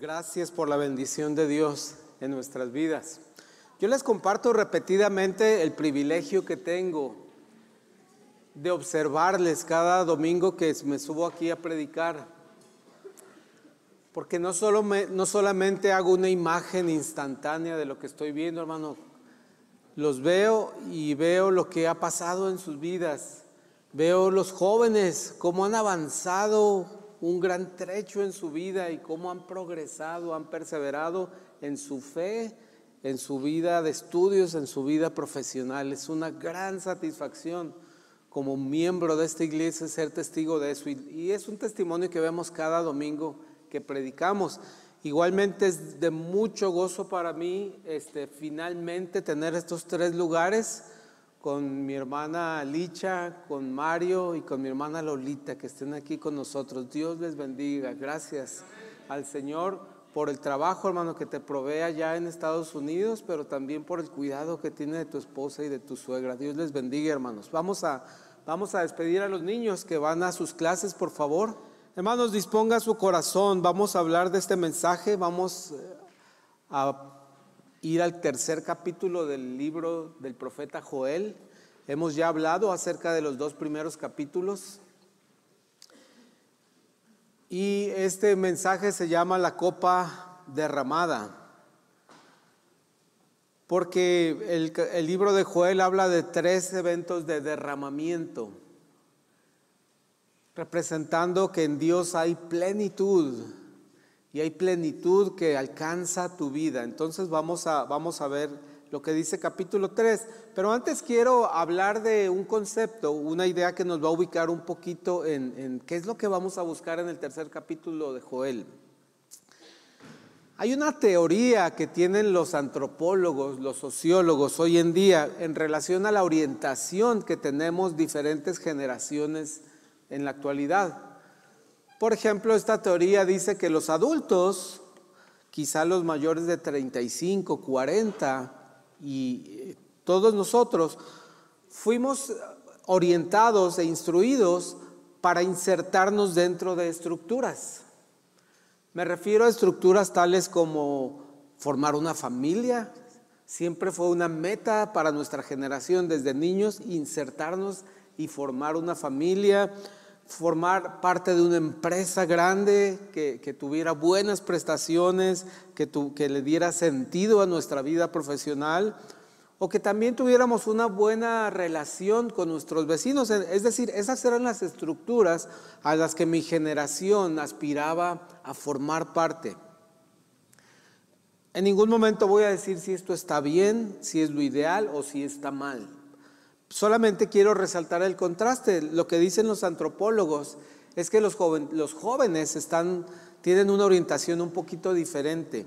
Gracias por la bendición de Dios en nuestras vidas. Yo les comparto repetidamente el privilegio que tengo de observarles cada domingo que me subo aquí a predicar, porque no solamente hago una imagen instantánea de lo que estoy viendo, hermano. Los veo y veo lo que ha pasado en sus vidas. Veo los jóvenes, cómo han avanzado un gran trecho en su vida y cómo han progresado, han perseverado en su fe, en su vida de estudios, en su vida profesional. Es una gran satisfacción como miembro de esta iglesia ser testigo de eso, y es un testimonio que vemos cada domingo que predicamos. Igualmente es de mucho gozo para mí finalmente tener estos 3 lugares con mi hermana Licha, con Mario y con mi hermana Lolita, que estén aquí con nosotros. Dios les bendiga. Gracias al Señor por el trabajo, hermano, que te provee allá en Estados Unidos, pero también por el cuidado que tiene de tu esposa y de tu suegra. Dios les bendiga, hermanos. Vamos a despedir a los niños que van a sus clases, por favor. Hermanos, disponga su corazón. Vamos a hablar de este mensaje. Vamos a ir al tercer capítulo del libro del profeta Joel. Hemos ya hablado acerca de los 2 primeros capítulos. Y este mensaje se llama La copa derramada, porque el libro de Joel habla de 3 eventos de derramamiento, representando que en Dios hay plenitud, y hay plenitud que alcanza tu vida. Entonces vamos a ver lo que dice capítulo 3. Pero antes quiero hablar de un concepto, una idea que nos va a ubicar un poquito en qué es lo que vamos a buscar en el tercer capítulo de Joel. Hay una teoría que tienen los antropólogos, los sociólogos hoy en día en relación a la orientación que tenemos diferentes generaciones en la actualidad. Por ejemplo, esta teoría dice que los adultos, quizá los mayores de 35, 40 y todos nosotros, fuimos orientados e instruidos para insertarnos dentro de estructuras. Me refiero a estructuras tales como formar una familia. Siempre fue una meta para nuestra generación desde niños insertarnos y formar una familia, formar parte de una empresa grande que tuviera buenas prestaciones, que le diera sentido a nuestra vida profesional, o que también tuviéramos una buena relación con nuestros vecinos. Es decir, esas eran las estructuras a las que mi generación aspiraba a formar parte. En ningún momento voy a decir si esto está bien, si es lo ideal o si está mal. Solamente quiero resaltar el contraste. Lo que dicen los antropólogos es que los jóvenes tienen una orientación un poquito diferente.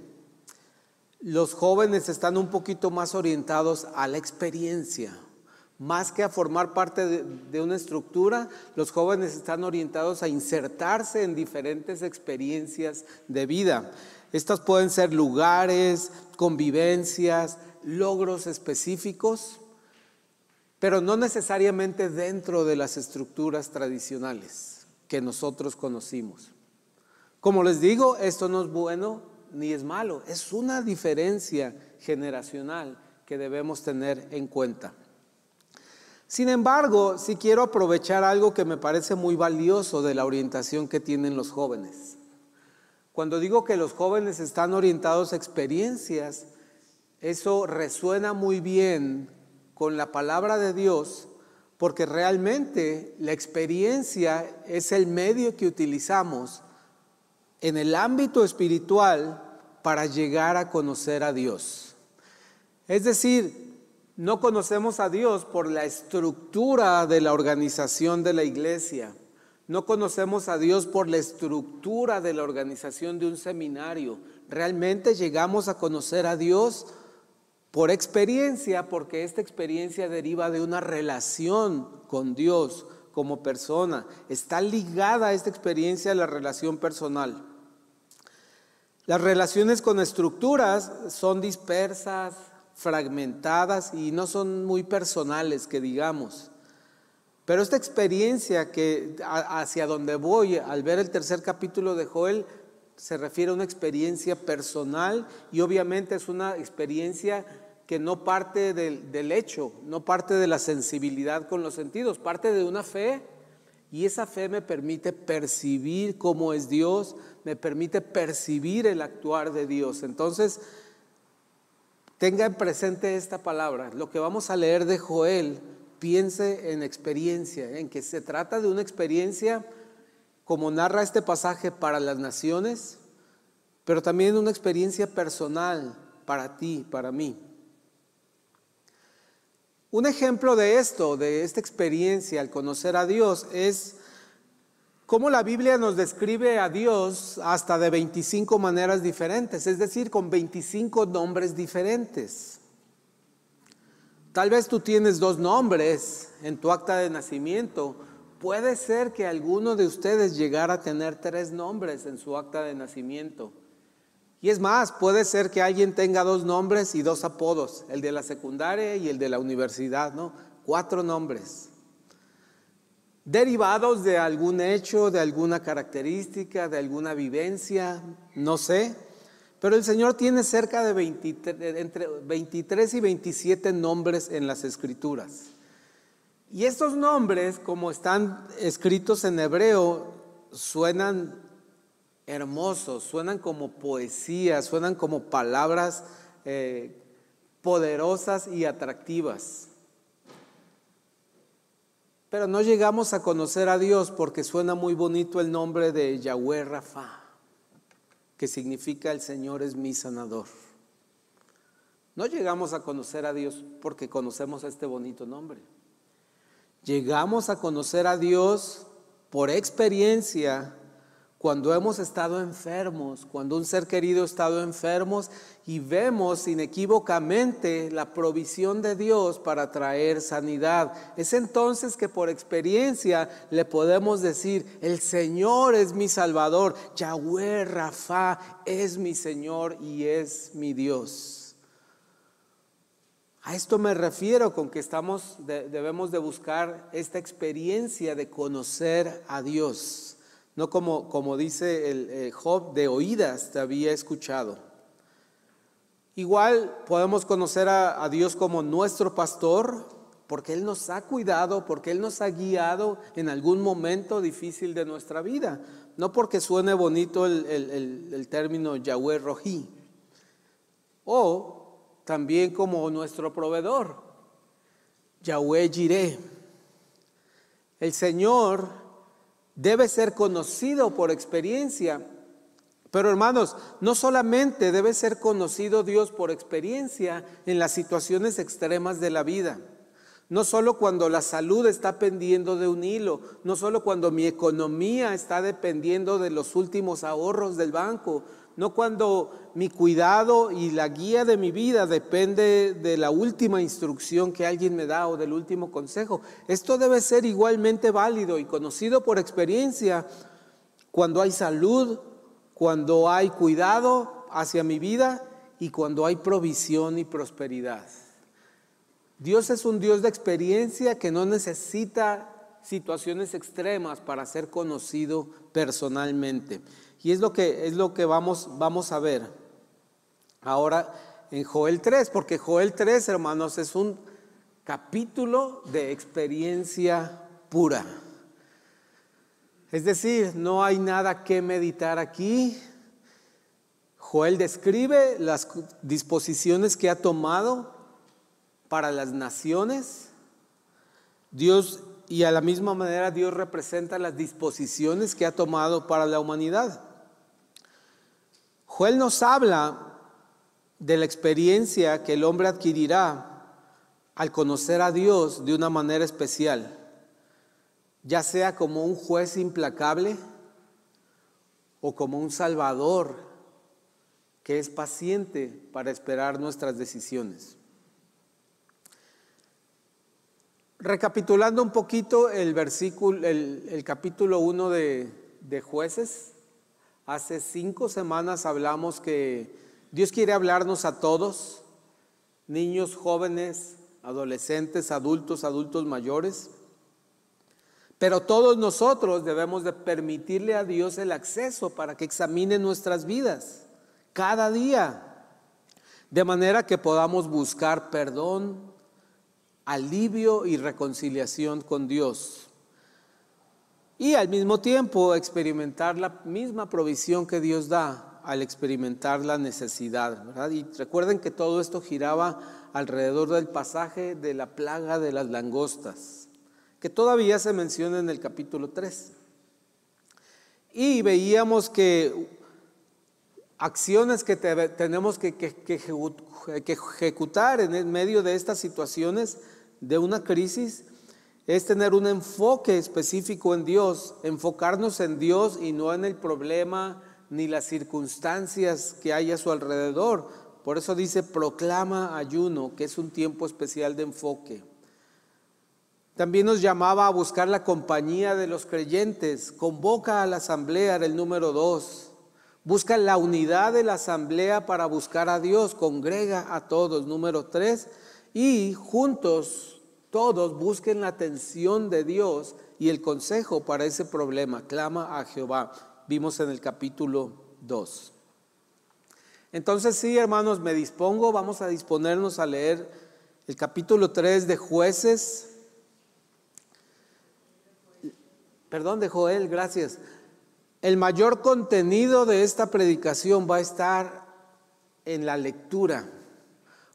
Los jóvenes están un poquito más orientados a la experiencia. Más que a formar parte de una estructura, los jóvenes están orientados a insertarse en diferentes experiencias de vida. Estas pueden ser lugares, convivencias, logros específicos, pero no necesariamente dentro de las estructuras tradicionales que nosotros conocimos. Como les digo, esto no es bueno ni es malo, es una diferencia generacional que debemos tener en cuenta. Sin embargo, sí quiero aprovechar algo que me parece muy valioso de la orientación que tienen los jóvenes. Cuando digo que los jóvenes están orientados a experiencias, eso resuena muy bien con la palabra de Dios, porque realmente la experiencia es el medio que utilizamos en el ámbito espiritual para llegar a conocer a Dios. Es decir, no conocemos a Dios por la estructura de la organización de la iglesia, no conocemos a Dios por la estructura de la organización de un seminario. Realmente llegamos a conocer a Dios por experiencia, porque esta experiencia deriva de una relación con Dios como persona. Está ligada a esta experiencia a la relación personal. Las relaciones con estructuras son dispersas, fragmentadas y no son muy personales, que digamos. Pero esta experiencia hacia donde voy al ver el tercer capítulo de Joel se refiere a una experiencia personal y obviamente es una experiencia que no parte del hecho, no parte de la sensibilidad con los sentidos, parte de una fe, y esa fe me permite percibir cómo es Dios, me permite percibir el actuar de Dios. Entonces, tenga en presente esta palabra. Lo que vamos a leer de Joel, piense en experiencia, en que se trata de una experiencia, como narra este pasaje, para las naciones, pero también una experiencia personal para ti, para mí. Un ejemplo de esto, de esta experiencia al conocer a Dios, es cómo la Biblia nos describe a Dios hasta de 25 maneras diferentes, es decir, con 25 nombres diferentes. Tal vez tú tienes 2 nombres en tu acta de nacimiento. Puede ser que alguno de ustedes llegara a tener 3 nombres en su acta de nacimiento. Y es más, puede ser que alguien tenga 2 nombres y 2 apodos, el de la secundaria y el de la universidad, ¿no? 4 nombres. Derivados de algún hecho, de alguna característica, de alguna vivencia, no sé. Pero el Señor tiene cerca de entre 23 y 27 nombres en las Escrituras. Y estos nombres, como están escritos en hebreo, suenan hermosos, suenan como poesía, suenan como palabras poderosas y atractivas. Pero no llegamos a conocer a Dios porque suena muy bonito el nombre de Yahweh Rafa, que significa el Señor es mi sanador. No llegamos a conocer a Dios porque conocemos este bonito nombre. Llegamos a conocer a Dios por experiencia cuando hemos estado enfermos, cuando un ser querido ha estado enfermo y vemos inequívocamente la provisión de Dios para traer sanidad. Es entonces que por experiencia le podemos decir, el Señor es mi Salvador, Yahweh Rafa es mi Señor y es mi Dios. A esto me refiero con que debemos de buscar esta experiencia de conocer a Dios. No como dice el Job, de oídas te había escuchado. Igual podemos conocer a Dios como nuestro pastor, porque Él nos ha cuidado, porque Él nos ha guiado en algún momento difícil de nuestra vida. No porque suene bonito el término Yahweh Rohi. O también como nuestro proveedor, Yahweh Jireh. El Señor debe ser conocido por experiencia. Pero hermanos, no solamente debe ser conocido Dios por experiencia en las situaciones extremas de la vida. No solo cuando la salud está pendiendo de un hilo, no solo cuando mi economía está dependiendo de los últimos ahorros del banco, no cuando mi cuidado y la guía de mi vida depende de la última instrucción que alguien me da o del último consejo. Esto debe ser igualmente válido y conocido por experiencia cuando hay salud, cuando hay cuidado hacia mi vida y cuando hay provisión y prosperidad. Dios es un Dios de experiencia que no necesita situaciones extremas para ser conocido personalmente. Y es lo que vamos a ver ahora en Joel 3, porque Joel 3, hermanos, es un capítulo de experiencia pura. Es decir, no hay nada que meditar aquí. Joel describe las disposiciones que ha tomado para las naciones. Dios, y a la misma manera Dios representa las disposiciones que ha tomado para la humanidad. Joel nos habla de la experiencia que el hombre adquirirá al conocer a Dios de una manera especial, ya sea como un juez implacable o como un salvador que es paciente para esperar nuestras decisiones. Recapitulando un poquito el capítulo 1 de Jueces, hace 5 semanas hablamos que Dios quiere hablarnos a todos, niños, jóvenes, adolescentes, adultos mayores. Pero todos nosotros debemos de permitirle a Dios el acceso para que examine nuestras vidas cada día, de manera que podamos buscar perdón, alivio y reconciliación con Dios. Y al mismo tiempo experimentar la misma provisión que Dios da al experimentar la necesidad, ¿verdad? Y recuerden que todo esto giraba alrededor del pasaje de la plaga de las langostas, que todavía se menciona en el capítulo 3. Y veíamos que acciones que tenemos que ejecutar en medio de estas situaciones de una crisis es tener un enfoque específico en Dios, enfocarnos en Dios y no en el problema ni las circunstancias que hay a su alrededor. Por eso dice proclama ayuno, que es un tiempo especial de enfoque. También nos llamaba a buscar la compañía de los creyentes. Convoca a la asamblea, era el número 2. Busca la unidad de la asamblea para buscar a Dios. Congrega a todos, número 3. Y juntos todos busquen la atención de Dios y el consejo para ese problema. Clama a Jehová. Vimos en el capítulo 2. Entonces sí, hermanos, me dispongo, vamos a disponernos a leer el capítulo 3 de Jueces. De Joel, gracias. El mayor contenido de esta predicación va a estar en la lectura.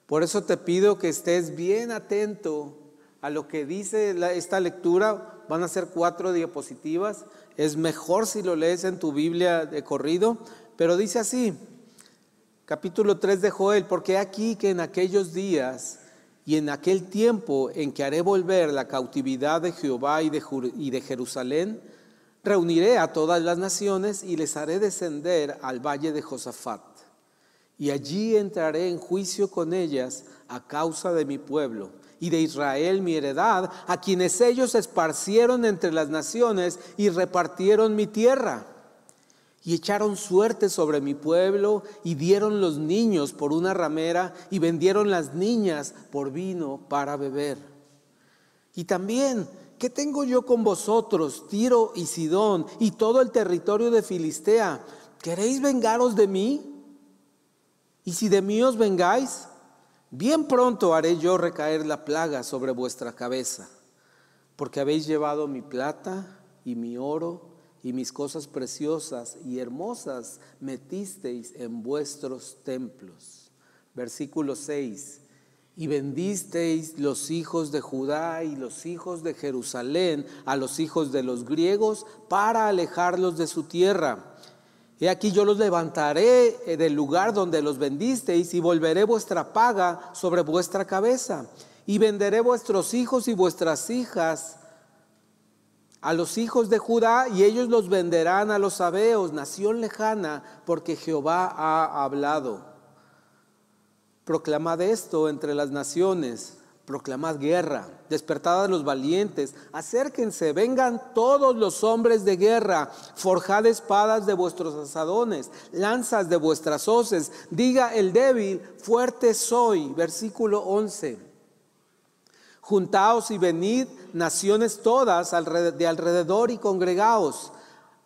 Por eso te pido que estés bien atento a lo que dice esta lectura. Van a ser 4 diapositivas. Es mejor si lo lees en tu Biblia de corrido, pero dice así, capítulo 3 de Joel: porque aquí que en aquellos días y en aquel tiempo en que haré volver la cautividad de Jehová y de Jerusalén, reuniré a todas las naciones y les haré descender al valle de Josafat. Y allí entraré en juicio con ellas a causa de mi pueblo y de Israel mi heredad, a quienes ellos esparcieron entre las naciones y repartieron mi tierra. Y echaron suerte sobre mi pueblo y dieron los niños por una ramera y vendieron las niñas por vino para beber. Y también, ¿qué tengo yo con vosotros, Tiro y Sidón y todo el territorio de Filistea? ¿Queréis vengaros de mí? Y si de mí os vengáis, bien pronto haré yo recaer la plaga sobre vuestra cabeza, porque habéis llevado mi plata y mi oro y mis cosas preciosas y hermosas metisteis en vuestros templos. Versículo 6. Y vendisteis los hijos de Judá y los hijos de Jerusalén a los hijos de los griegos para alejarlos de su tierra. He aquí yo los levantaré del lugar donde los vendisteis y volveré vuestra paga sobre vuestra cabeza. Y venderé vuestros hijos y vuestras hijas a los hijos de Judá, y ellos los venderán a los sabeos, nación lejana, porque Jehová ha hablado. Proclamad esto entre las naciones, proclamad guerra, despertad a los valientes, acérquense, vengan todos los hombres de guerra, forjad espadas de vuestros asadones, lanzas de vuestras hoces, diga el débil, fuerte soy. Versículo 11. Juntaos y venid, naciones todas de alrededor, y congregaos.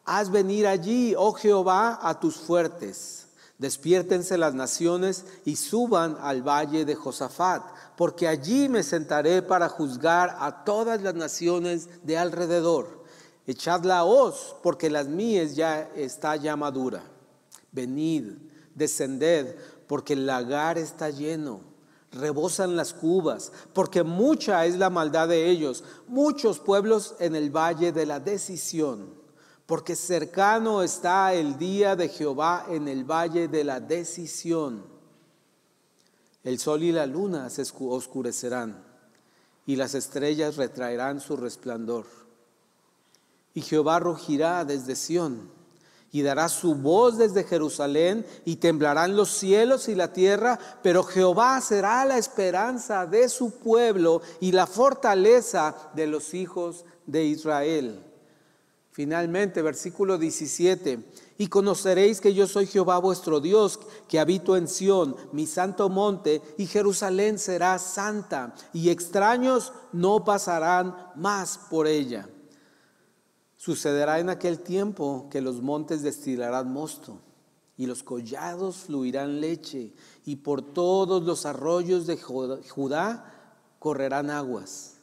Haz venir allí, oh Jehová, a tus fuertes. Despiértense las naciones y suban al valle de Josafat, porque allí me sentaré para juzgar a todas las naciones de alrededor. Echad la hoz, porque las mies está ya madura. Venid, descended, porque el lagar está lleno. Rebosan las cubas, porque mucha es la maldad de ellos. Muchos pueblos en el valle de la decisión, porque cercano está el día de Jehová en el valle de la decisión. El sol y la luna se oscurecerán, y las estrellas retraerán su resplandor. Y Jehová rugirá desde Sión, y dará su voz desde Jerusalén, y temblarán los cielos y la tierra, pero Jehová será la esperanza de su pueblo y la fortaleza de los hijos de Israel. Finalmente, versículo 17. Y conoceréis que yo soy Jehová vuestro Dios, que habito en Sión, mi santo monte, y Jerusalén será santa, y extraños no pasarán más por ella. Sucederá en aquel tiempo que los montes destilarán mosto y los collados fluirán leche, y por todos los arroyos de Judá correrán aguas.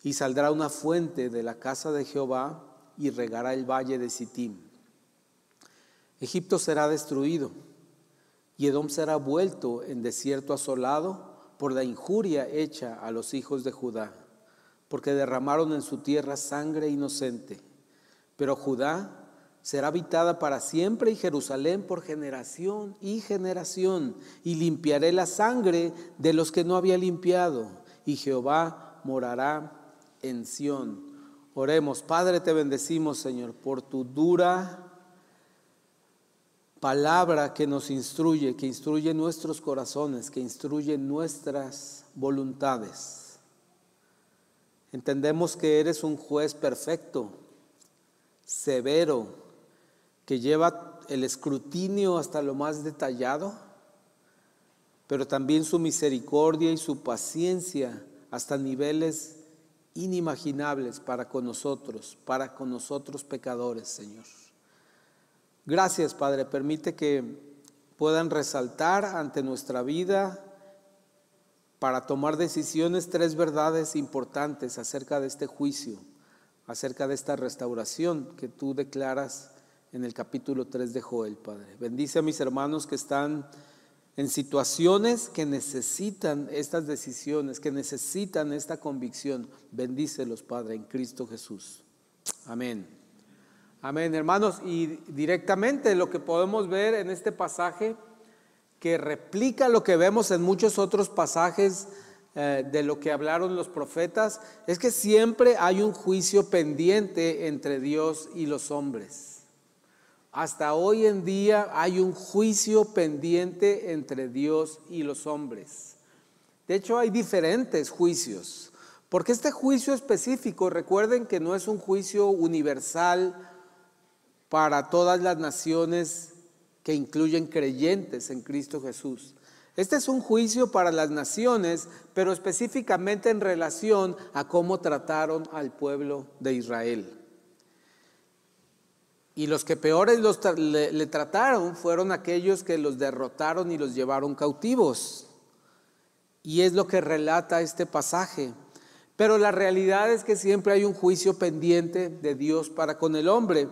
Y saldrá una fuente de la casa de Jehová y regará el valle de Sittim. Egipto será destruido y Edom será vuelto en desierto asolado por la injuria hecha a los hijos de Judá, porque derramaron en su tierra sangre inocente. Pero Judá será habitada para siempre y Jerusalén por generación y generación, y limpiaré la sangre de los que no había limpiado, y Jehová morará en Sión. Oremos. Padre, te bendecimos, Señor, por tu dura palabra que nos instruye, que instruye nuestros corazones, que instruye nuestras voluntades. Entendemos que eres un juez perfecto, severo, que lleva el escrutinio hasta lo más detallado, pero también su misericordia y su paciencia hasta niveles inimaginables para con nosotros pecadores, Señor. Gracias, Padre, permite que puedan resaltar ante nuestra vida para tomar decisiones 3 verdades importantes acerca de este juicio, acerca de esta restauración que tú declaras en el capítulo 3 de Joel, Padre. Bendice a mis hermanos que están en situaciones que necesitan estas decisiones, que necesitan esta convicción. Bendícelos, Padre, en Cristo Jesús. Amén. Amén, hermanos. Y directamente lo que podemos ver en este pasaje, que replica lo que vemos en muchos otros pasajes de lo que hablaron los profetas, es que siempre hay un juicio pendiente entre Dios y los hombres. Hasta hoy en día hay un juicio pendiente entre Dios y los hombres. De hecho, hay diferentes juicios, porque este juicio específico, recuerden que no es un juicio universal para todas las naciones que incluyen creyentes en Cristo Jesús. Este es un juicio para las naciones, pero específicamente en relación a cómo trataron al pueblo de Israel. Y los que peores le trataron fueron aquellos que los derrotaron y los llevaron cautivos. Y es lo que relata este pasaje. Pero la realidad es que siempre hay un juicio pendiente de Dios para con el hombre.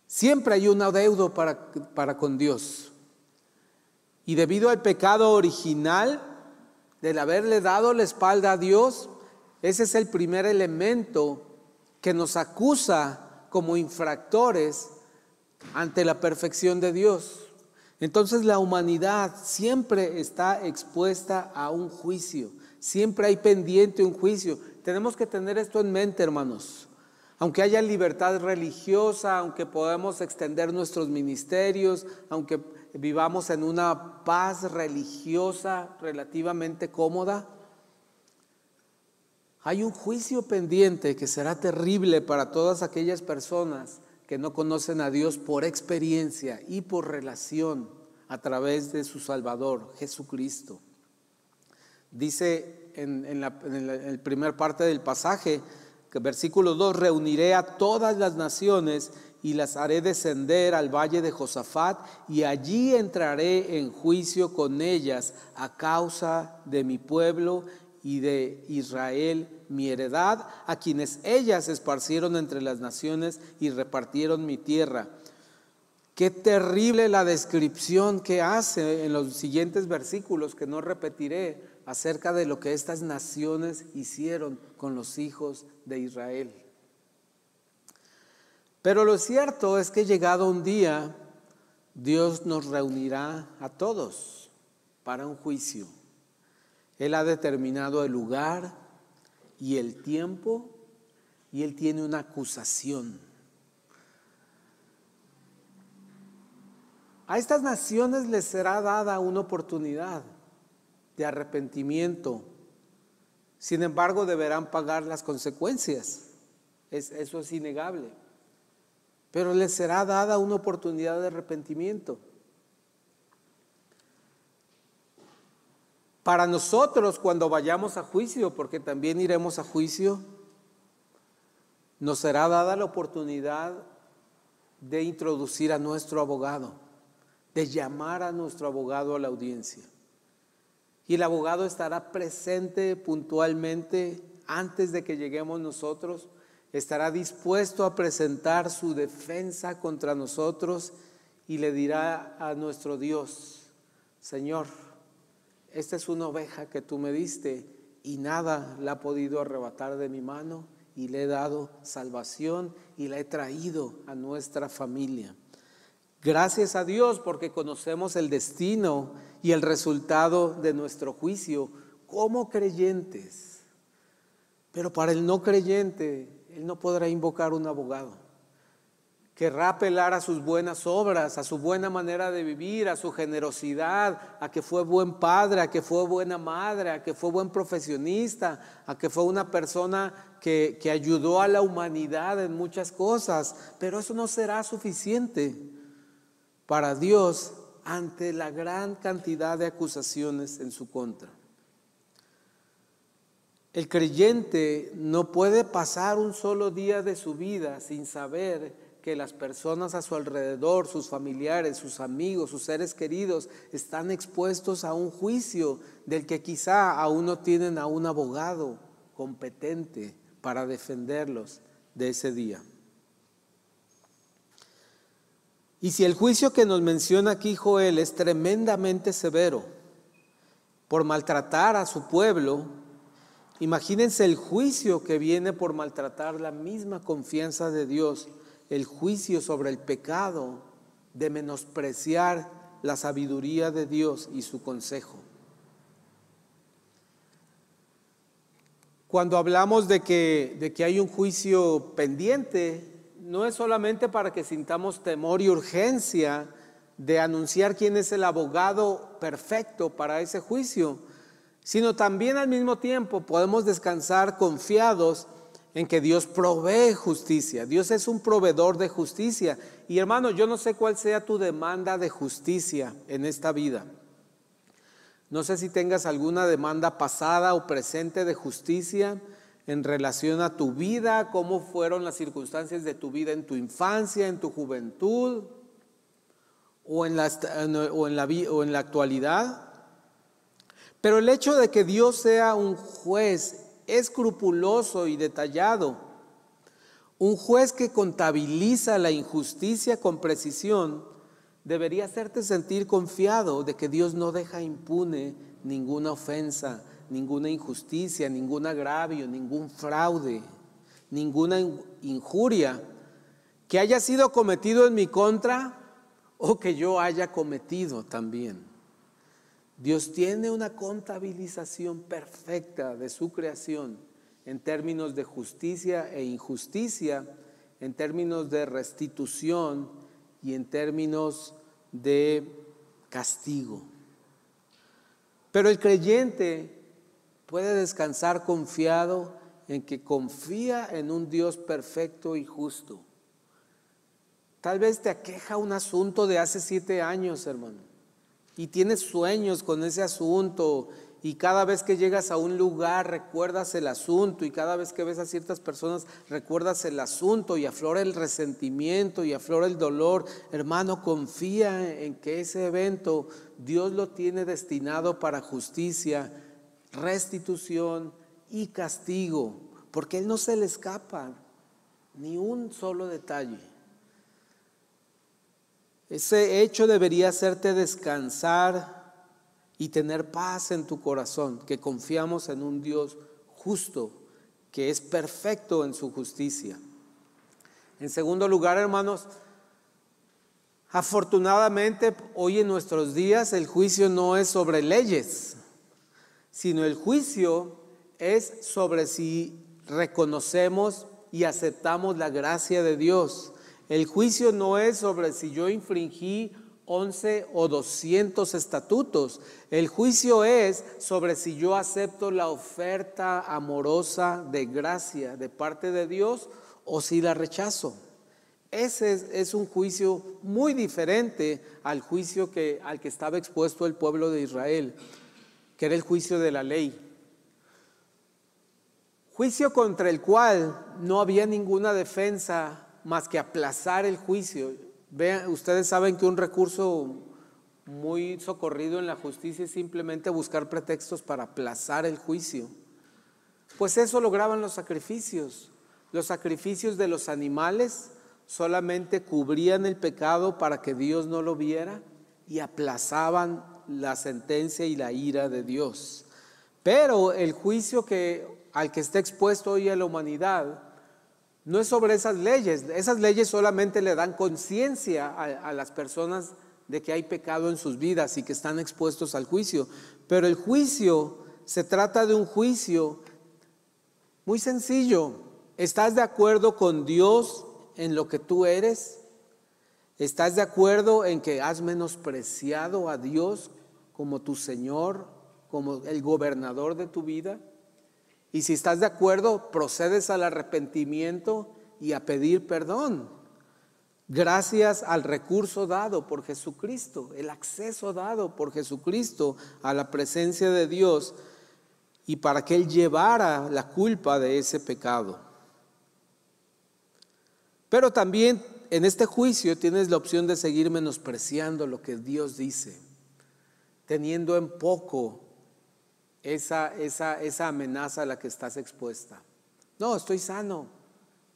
Siempre hay un adeudo para con Dios. Y debido al pecado original, del haberle dado la espalda a Dios, ese es el primer elemento que nos acusa como infractores ante la perfección de Dios. Entonces la humanidad siempre está expuesta a un juicio, siempre hay pendiente un juicio. Tenemos que tener esto en mente, hermanos. Aunque haya libertad religiosa, aunque podamos extender nuestros ministerios, aunque vivamos en una paz religiosa relativamente cómoda, hay un juicio pendiente que será terrible para todas aquellas personas que no conocen a Dios por experiencia y por relación a través de su Salvador, Jesucristo. Dice en la primera parte del pasaje, que versículo 2, reuniré a todas las naciones y las haré descender al valle de Josafat, y allí entraré en juicio con ellas a causa de mi pueblo y de Israel, mi heredad, a quienes ellas esparcieron entre las naciones y repartieron mi tierra. Qué terrible la descripción que hace en los siguientes versículos, que no repetiré, acerca de lo que estas naciones hicieron con los hijos de Israel. Pero lo cierto es que llegado un día, Dios nos reunirá a todos para un juicio. Él ha determinado el lugar y el tiempo, y Él tiene una acusación. A estas naciones les será dada una oportunidad de arrepentimiento. Sin embargo, deberán pagar las consecuencias. Eso es innegable. Pero les será dada una oportunidad de arrepentimiento. Para nosotros, cuando vayamos a juicio, porque también iremos a juicio, nos será dada la oportunidad de introducir a nuestro abogado, de llamar a nuestro abogado a la audiencia. Y el abogado estará presente puntualmente antes de que lleguemos nosotros, estará dispuesto a presentar su defensa contra nosotros y le dirá a nuestro Dios: Señor, esta es una oveja que tú me diste y nada la ha podido arrebatar de mi mano, y le he dado salvación y la he traído a nuestra familia. Gracias a Dios porque conocemos el destino y el resultado de nuestro juicio como creyentes. Pero para el no creyente, él no podrá invocar un abogado. Querrá apelar a sus buenas obras, a su buena manera de vivir, a su generosidad, a que fue buen padre, a que fue buena madre, a que fue buen profesionista, a que fue una persona que ayudó a la humanidad en muchas cosas. Pero eso no será suficiente para Dios ante la gran cantidad de acusaciones en su contra. El creyente no puede pasar un solo día de su vida sin saber que las personas a su alrededor, sus familiares, sus amigos, sus seres queridos, están expuestos a un juicio del que quizá aún no tienen a un abogado competente para defenderlos de ese día. Y si el juicio que nos menciona aquí Joel es tremendamente severo por maltratar a su pueblo, imagínense el juicio que viene por maltratar la misma confianza de Dios, el juicio sobre el pecado de menospreciar la sabiduría de Dios y su consejo. Cuando hablamos de que hay un juicio pendiente, no es solamente para que sintamos temor y urgencia de anunciar quién es el abogado perfecto para ese juicio, sino también al mismo tiempo podemos descansar confiados en que Dios provee justicia. Dios es un proveedor de justicia. Y hermano, yo no sé cuál sea tu demanda de justicia en esta vida. No sé si tengas alguna demanda pasada o presente de justicia en relación a tu vida, cómo fueron las circunstancias de tu vida en tu infancia, en tu juventud o en la actualidad. Pero el hecho de que Dios sea un juez escrupuloso y detallado, un juez que contabiliza la injusticia con precisión, debería hacerte sentir confiado de que Dios no deja impune ninguna ofensa, ninguna injusticia, ningún agravio, ningún fraude, ninguna injuria que haya sido cometido en mi contra o que yo haya cometido también. Dios tiene una contabilización perfecta de su creación en términos de justicia e injusticia, en términos de restitución y en términos de castigo. Pero el creyente puede descansar confiado en que confía en un Dios perfecto y justo. Tal vez te aqueja un asunto de hace 7 años, hermano, y tienes sueños con ese asunto, y cada vez que llegas a un lugar recuerdas el asunto, y cada vez que ves a ciertas personas recuerdas el asunto, y aflora el resentimiento y aflora el dolor. Hermano, confía en que ese evento Dios lo tiene destinado para justicia, restitución y castigo, porque Él no se le escapa ni un solo detalle. Ese hecho debería hacerte descansar y tener paz en tu corazón, que confiamos en un Dios justo, que es perfecto en su justicia. En segundo lugar, hermanos, afortunadamente hoy en nuestros días el juicio no es sobre leyes, sino el juicio es sobre si reconocemos y aceptamos la gracia de Dios. El juicio no es sobre si yo infringí 11 o 200 estatutos. El juicio es sobre si yo acepto la oferta amorosa de gracia de parte de Dios o si la rechazo. Ese es un juicio muy diferente al juicio al que estaba expuesto el pueblo de Israel, que era el juicio de la ley. juicio contra el cual no había ninguna defensa más que aplazar el juicio. Vean, ustedes saben que un recurso muy socorrido en la justicia es simplemente buscar pretextos para aplazar el juicio. Pues eso lograban los sacrificios. Los sacrificios de los animales solamente cubrían el pecado para que Dios no lo viera y aplazaban la sentencia y la ira de Dios. Pero el juicio al que está expuesto hoy a la humanidad no es sobre esas leyes. Esas leyes solamente le dan conciencia a las personas de que hay pecado en sus vidas y que están expuestos al juicio. Pero el juicio se trata de un juicio muy sencillo. ¿Estás de acuerdo con Dios en lo que tú eres? ¿Estás de acuerdo en que has menospreciado a Dios como tu Señor, como el gobernador de tu vida? Y si estás de acuerdo, procedes al arrepentimiento y a pedir perdón, gracias al recurso dado por Jesucristo, el acceso dado por Jesucristo a la presencia de Dios y para que Él llevara la culpa de ese pecado. Pero también en este juicio tienes la opción de seguir menospreciando lo que Dios dice, teniendo en poco esa amenaza a la que estás expuesta. No, estoy sano,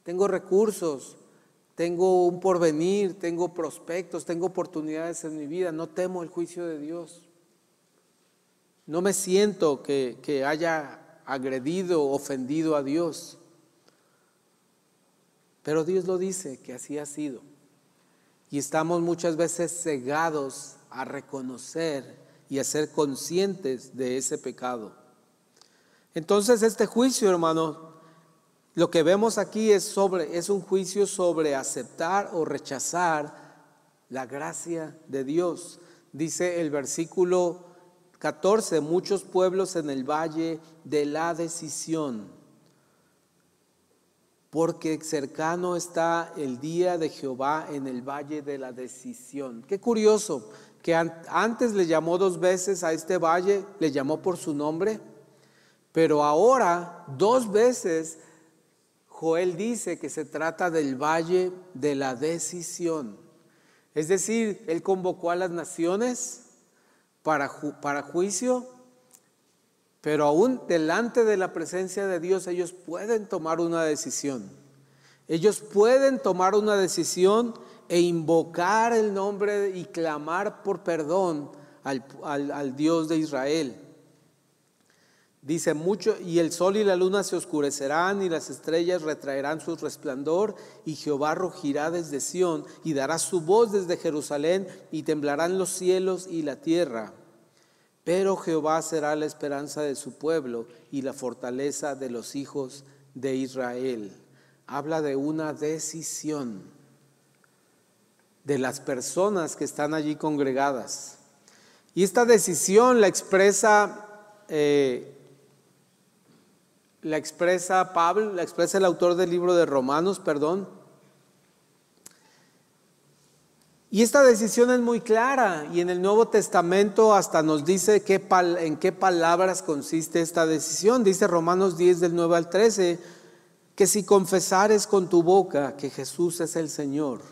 tengo recursos, tengo un porvenir, tengo prospectos, tengo oportunidades en mi vida, no temo el juicio de Dios. No me siento que haya agredido, ofendido a Dios. Pero Dios lo dice, que así ha sido. Y estamos muchas veces cegados a reconocer y a ser conscientes de ese pecado. Entonces este juicio, hermano, lo que vemos aquí es un juicio sobre aceptar o rechazar la gracia de Dios. Dice el versículo 14, muchos pueblos en el valle de la decisión, porque cercano está el día de Jehová en el valle de la decisión. Qué curioso que antes le llamó 2 veces a este valle, le llamó por su nombre, pero ahora 2 veces Joel dice que se trata del valle de la decisión. Es decir, él convocó a las naciones para juicio, pero aún delante de la presencia de Dios ellos pueden tomar una decisión. Ellos pueden tomar una decisión e invocar el nombre y clamar por perdón al Dios de Israel. Dice mucho, y el sol y la luna se oscurecerán y las estrellas retraerán su resplandor, y Jehová rugirá desde Sión y dará su voz desde Jerusalén, y temblarán los cielos y la tierra. Pero Jehová será la esperanza de su pueblo y la fortaleza de los hijos de Israel. Habla de una decisión de las personas que están allí congregadas. Y esta decisión la expresa Pablo, la expresa el autor del libro de Romanos, Y esta decisión es muy clara, y en el Nuevo Testamento hasta nos dice en qué palabras consiste esta decisión. Dice Romanos 10 del 9 al 13, que si confesares con tu boca que Jesús es el Señor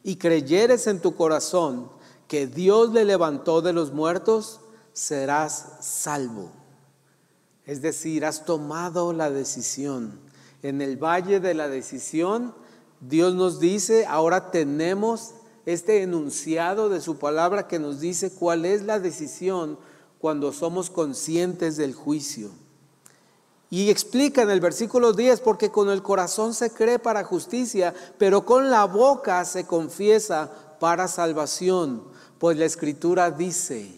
y creyeres en tu corazón que Dios le levantó de los muertos, serás salvo. Es decir, has tomado la decisión. En el valle de la decisión, Dios nos dice, ahora tenemos este enunciado de su palabra que nos dice cuál es la decisión cuando somos conscientes del juicio. Y explica en el versículo 10, porque con el corazón se cree para justicia, pero con la boca se confiesa para salvación. Pues la Escritura dice,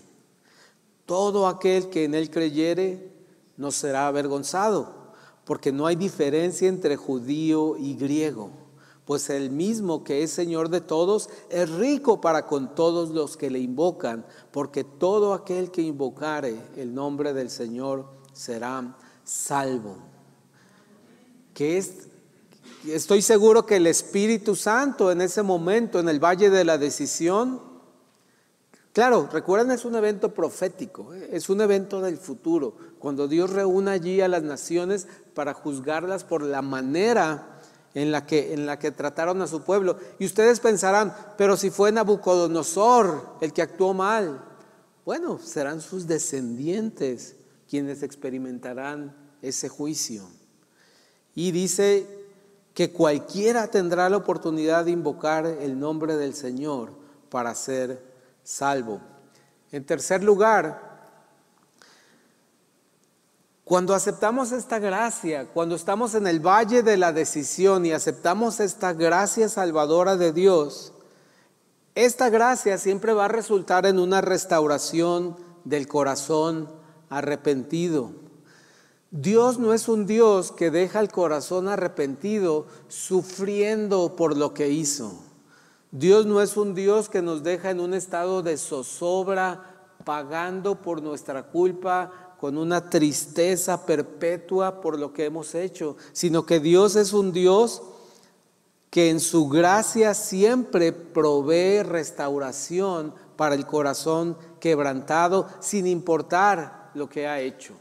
todo aquel que en él creyere no será avergonzado, porque no hay diferencia entre judío y griego, pues el mismo que es Señor de todos es rico para con todos los que le invocan, porque todo aquel que invocare el nombre del Señor será salvo. Estoy seguro que el Espíritu Santo en ese momento, en el valle de la decisión, Claro, recuerden, es un evento profético, es un evento del futuro, cuando Dios reúne allí a las naciones para juzgarlas por la manera en la que trataron a su pueblo. Y ustedes pensarán, pero si fue Nabucodonosor el que actuó mal, bueno, serán sus descendientes quienes experimentarán ese juicio. Y dice que cualquiera tendrá la oportunidad de invocar el nombre del Señor para ser salvo. En tercer lugar, cuando aceptamos esta gracia, cuando estamos en el valle de la decisión y aceptamos esta gracia salvadora de Dios, esta gracia siempre va a resultar en una restauración del corazón arrepentido. Dios no es un Dios que deja el corazón arrepentido sufriendo por lo que hizo. Dios no es un Dios que nos deja en un estado de zozobra, pagando por nuestra culpa, con una tristeza perpetua por lo que hemos hecho, sino que Dios es un Dios que en su gracia siempre provee restauración para el corazón quebrantado, sin importar lo que ha hecho.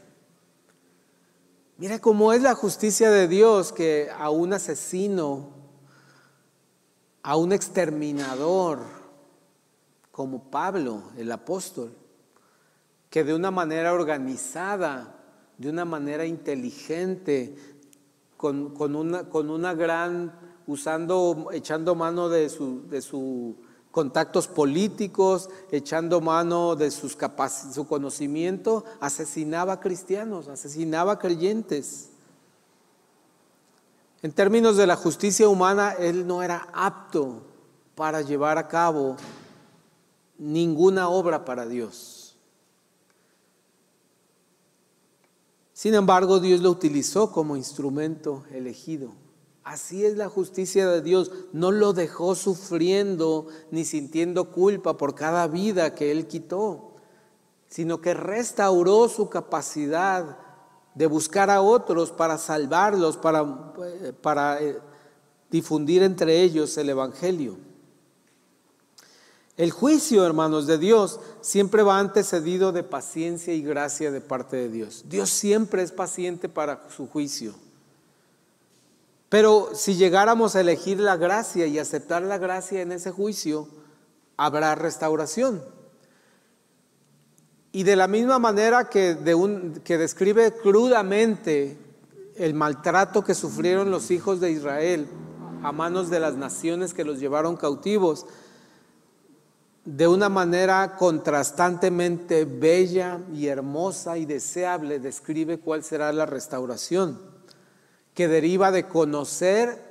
Mira cómo es la justicia de Dios, que a un asesino, a un exterminador como Pablo, el apóstol, que de una manera organizada, de una manera inteligente, con una gran, echando mano de sus contactos políticos, echando mano de su conocimiento, asesinaba cristianos, asesinaba creyentes. En términos de la justicia humana, él no era apto para llevar a cabo ninguna obra para Dios. Sin embargo, Dios lo utilizó como instrumento elegido. Así es la justicia de Dios. No lo dejó sufriendo ni sintiendo culpa por cada vida que Él quitó, sino que restauró su capacidad de buscar a otros para salvarlos, para difundir entre ellos el Evangelio. El juicio, hermanos, de Dios siempre va antecedido de paciencia y gracia de parte de Dios. Dios siempre es paciente para su juicio. Pero si llegáramos a elegir la gracia y aceptar la gracia en ese juicio, habrá restauración. Y de la misma manera que describe crudamente el maltrato que sufrieron los hijos de Israel a manos de las naciones que los llevaron cautivos, de una manera contrastantemente bella y hermosa y deseable, describe cuál será la restauración, que deriva de conocer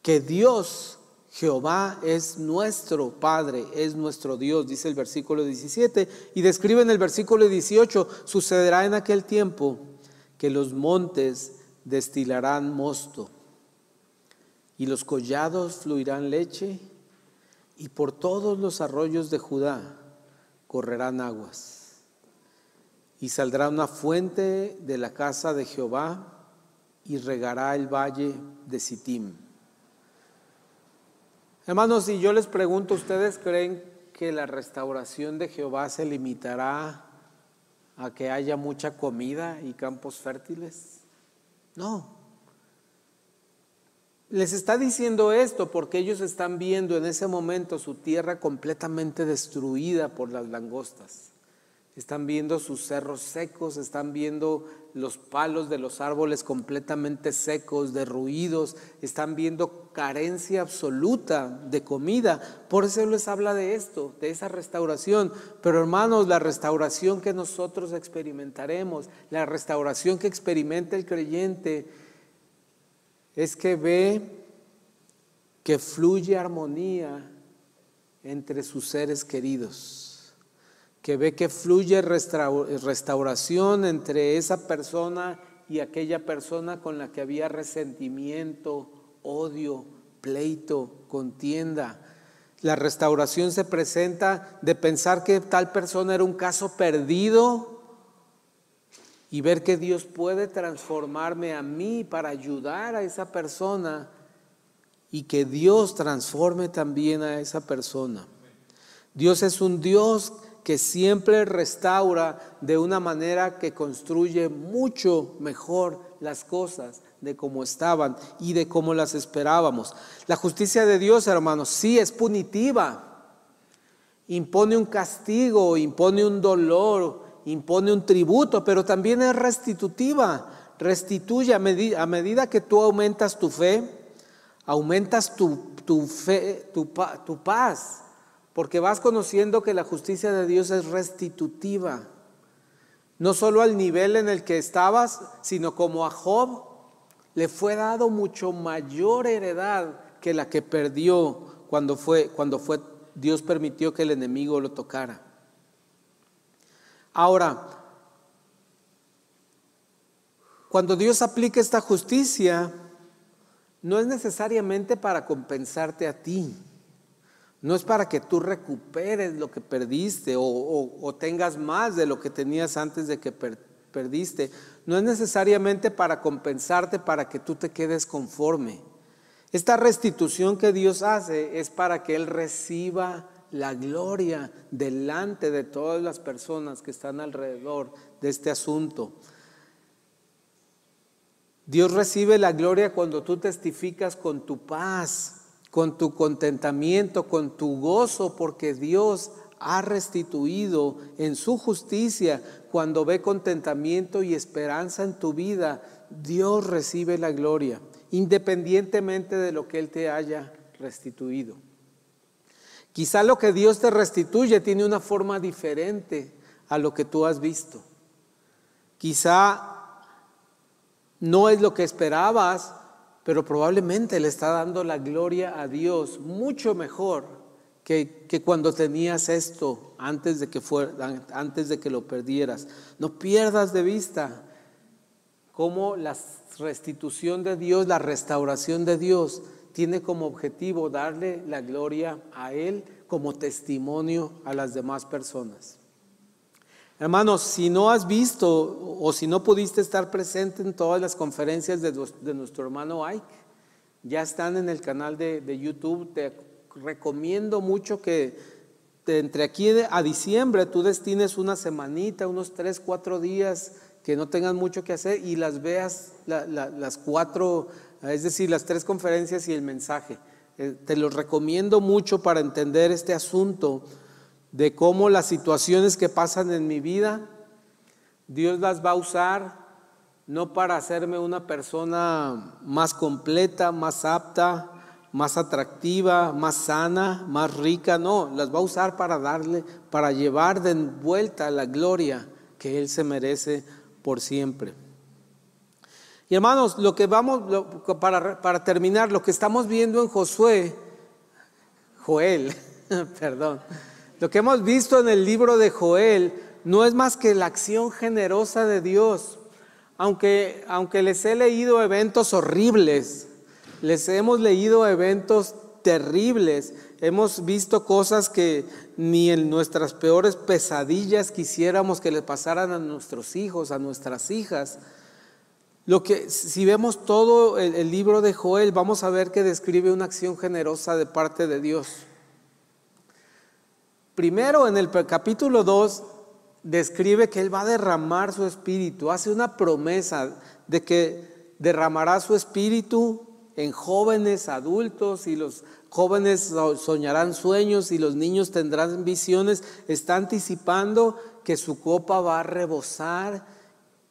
que Dios, Jehová, es nuestro Padre, es nuestro Dios, dice el versículo 17, y describe en el versículo 18, sucederá en aquel tiempo que los montes destilarán mosto y los collados fluirán leche, y por todos los arroyos de Judá correrán aguas, y saldrá una fuente de la casa de Jehová y regará el valle de Sittim. Hermanos, si yo les pregunto, ¿ustedes creen que la restauración de Jehová se limitará a que haya mucha comida y campos fértiles? No. Les está diciendo esto porque ellos están viendo en ese momento su tierra completamente destruida por las langostas. Están viendo sus cerros secos, están viendo los palos de los árboles completamente secos, derruidos, están viendo carencia absoluta de comida. Por eso les habla de esto, de esa restauración. Pero hermanos, la restauración que nosotros experimentaremos, la restauración que experimenta el creyente, es que ve que fluye armonía entre sus seres queridos, que ve que fluye restauración entre esa persona y aquella persona con la que había resentimiento, odio, pleito, contienda. La restauración se presenta de pensar que tal persona era un caso perdido y ver que Dios puede transformarme a mí para ayudar a esa persona y que Dios transforme también a esa persona. Dios es un Dios que siempre restaura de una manera que construye mucho mejor las cosas de cómo estaban y de cómo las esperábamos. La justicia de Dios, hermanos, sí es punitiva, impone un castigo, impone un dolor, impone un tributo, pero también es restitutiva, restituye a medida que tú aumentas tu fe, aumentas tu paz, porque vas conociendo que la justicia de Dios es restitutiva, no solo al nivel en el que estabas, sino como a Job le fue dado mucho mayor heredad que la que perdió cuando Dios permitió que el enemigo lo tocara. Ahora, cuando Dios aplica esta justicia, no es necesariamente para compensarte a ti. No es para que tú recuperes lo que perdiste o tengas más de lo que tenías antes de que perdiste. No es necesariamente para compensarte, para que tú te quedes conforme. Esta restitución que Dios hace es para que Él reciba la gloria delante de todas las personas que están alrededor de este asunto. Dios recibe la gloria cuando tú testificas con tu paz, con tu contentamiento, con tu gozo, porque Dios ha restituido en su justicia. Cuando ve contentamiento y esperanza en tu vida, Dios recibe la gloria, independientemente de lo que Él te haya restituido. Quizá lo que Dios te restituye tiene una forma diferente a lo que tú has visto. Quizá no es lo que esperabas, pero probablemente le está dando la gloria a Dios mucho mejor que cuando tenías esto antes de que lo perdieras. No pierdas de vista cómo la restitución de Dios, la restauración de Dios tiene como objetivo darle la gloria a Él como testimonio a las demás personas. Hermanos, si no has visto o si no pudiste estar presente en todas las conferencias de nuestro hermano Ike, ya están en el canal de YouTube. Te recomiendo mucho que entre aquí a diciembre tú destines una semanita, unos 3-4 días que no tengas mucho que hacer y las veas las 4, es decir, las 3 conferencias y el mensaje. Te los recomiendo mucho para entender este asunto de cómo las situaciones que pasan en mi vida, Dios las va a usar no para hacerme una persona más completa, más apta, más atractiva, más sana, más rica. No, las va a usar para llevar de vuelta la gloria que Él se merece por siempre. Y hermanos, para terminar, lo que estamos viendo en Joel, perdón. Lo que hemos visto en el libro de Joel no es más que la acción generosa de Dios. Aunque les he leído eventos horribles, les hemos leído eventos terribles, hemos visto cosas que ni en nuestras peores pesadillas quisiéramos que le pasaran a nuestros hijos, a nuestras hijas. Si vemos todo el libro de Joel, vamos a ver que describe una acción generosa de parte de Dios. Primero, en el capítulo 2, describe que Él va a derramar su espíritu, hace una promesa de que derramará su espíritu en jóvenes, adultos, y los jóvenes soñarán sueños y los niños tendrán visiones. Está anticipando que su copa va a rebosar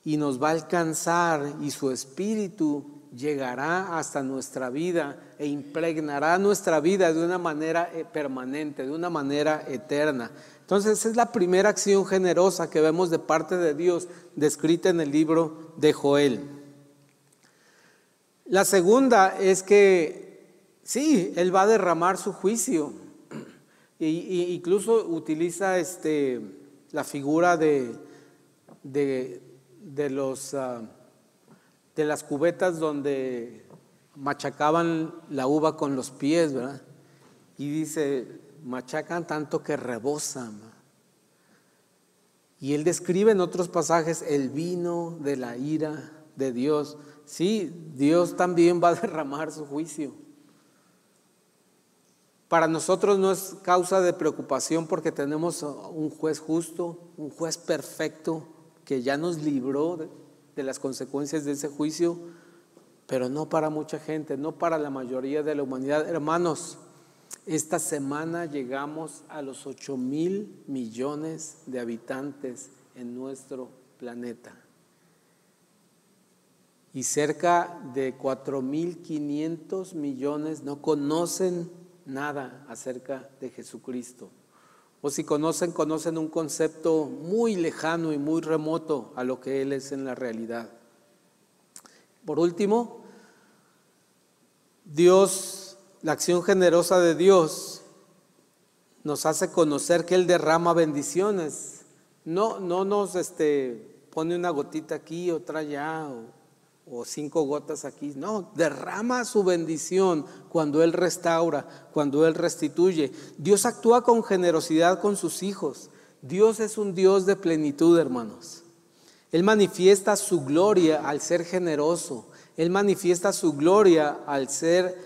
y nos va a alcanzar, y su espíritu llegará hasta nuestra vida e impregnará nuestra vida de una manera permanente, de una manera eterna. Entonces, esa es la primera acción generosa que vemos de parte de Dios descrita en el libro de Joel. La segunda es que sí, Él va a derramar su juicio, incluso utiliza la figura de las cubetas donde machacaban la uva con los pies, ¿verdad? Y dice, machacan tanto que rebosan. Y Él describe en otros pasajes el vino de la ira de Dios. Sí, Dios también va a derramar su juicio. Para nosotros no es causa de preocupación porque tenemos un juez justo, un juez perfecto que ya nos libró de las consecuencias de ese juicio, pero no para mucha gente, no para la mayoría de la humanidad. Hermanos, esta semana llegamos a los 8,000 millones de habitantes en nuestro planeta. Y cerca de 4,500 millones no conocen nada acerca de Jesucristo. O si conocen un concepto muy lejano y muy remoto a lo que Él es en la realidad. Por último, Dios, la acción generosa de Dios nos hace conocer que Él derrama bendiciones. No nos pone una gotita aquí, otra allá, o 5 gotas aquí. No, derrama su bendición cuando Él restaura, cuando Él restituye. Dios actúa con generosidad con sus hijos. Dios es un Dios de plenitud, hermanos. Él manifiesta su gloria al ser generoso. Él manifiesta su gloria al ser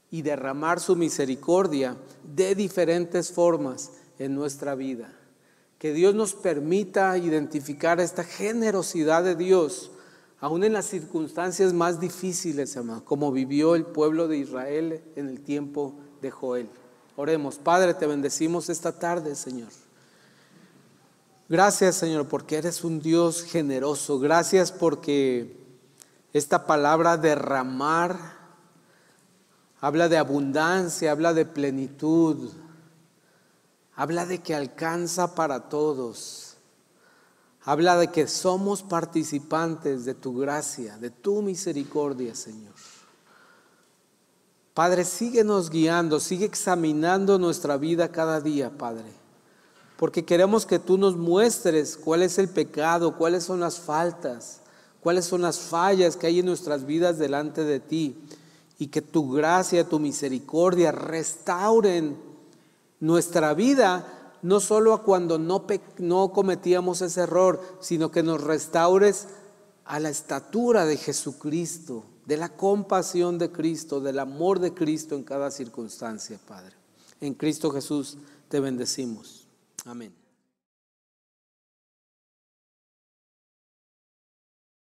y derramar su misericordia de diferentes formas en nuestra vida. Que Dios nos permita identificar esta generosidad de Dios aún en las circunstancias más difíciles, hermano, como vivió el pueblo de Israel en el tiempo de Joel. Oremos. Padre, te bendecimos esta tarde, Señor. Gracias, Señor, porque eres un Dios generoso. Gracias porque esta palabra derramar habla de abundancia, habla de plenitud, habla de que alcanza para todos. Habla de que somos participantes de tu gracia, de tu misericordia, Señor. Padre, síguenos guiando, sigue examinando nuestra vida cada día, Padre. Porque queremos que tú nos muestres cuál es el pecado, cuáles son las faltas, cuáles son las fallas que hay en nuestras vidas delante de ti. Y que tu gracia, tu misericordia restauren nuestra vida. No solo a cuando no cometíamos ese error, sino que nos restaures a la estatura de Jesucristo, de la compasión de Cristo, del amor de Cristo en cada circunstancia, Padre. En Cristo Jesús te bendecimos. Amén.